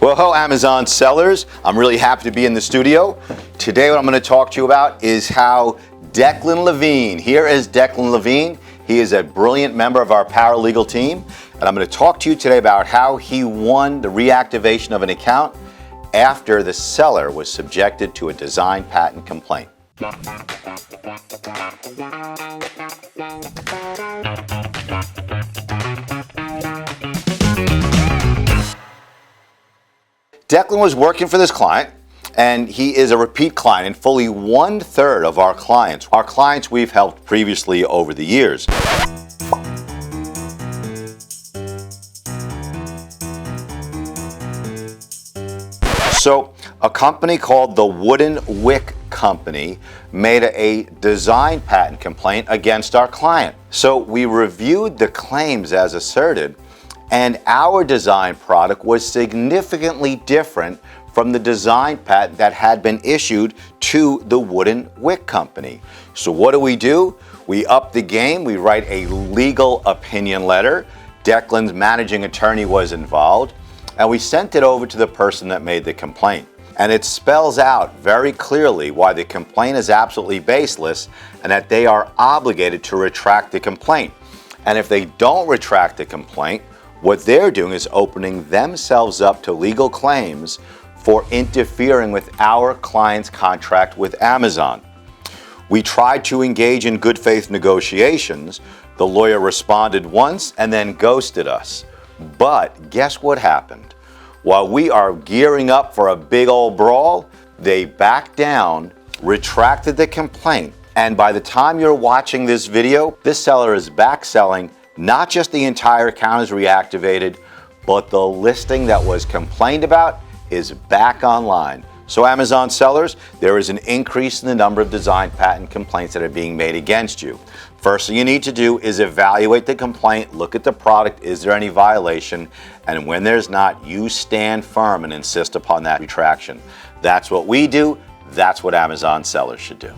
Well, hello Amazon sellers. I'm really happy to be in the studio. Today what I'm going to talk to you about is how Declan Levine, here is Declan Levine. He is a brilliant member of our paralegal team, and I'm going to talk to you today about how he won the reactivation of an account after the seller was subjected to a design patent complaint. Declan was working for this client, and he is a repeat client, and fully 1/3 of our clients we've helped previously over the years. So a company called the Wooden Wick Company made a design patent complaint against our client. So we reviewed the claims as asserted, and our design product was significantly different from the design patent that had been issued to the Wooden Wick Company. So what do? We up the game, we write a legal opinion letter. Declan's managing attorney was involved, and we sent it over to the person that made the complaint. And it spells out very clearly why the complaint is absolutely baseless and that they are obligated to retract the complaint. And if they don't retract the complaint, what they're doing is opening themselves up to legal claims for interfering with our client's contract with Amazon. We tried to engage in good faith negotiations. The lawyer responded once and then ghosted us. But guess what happened? While we are gearing up for a big old brawl, they backed down, retracted the complaint, and by the time you're watching this video, this seller is back selling. Not just the entire account is reactivated, but the listing that was complained about is back online. So Amazon sellers, there is an increase in the number of design patent complaints that are being made against you. First thing you need to do is evaluate the complaint, look at the product, is there any violation, and when there's not, you stand firm and insist upon that retraction. That's what we do, that's what Amazon sellers should do.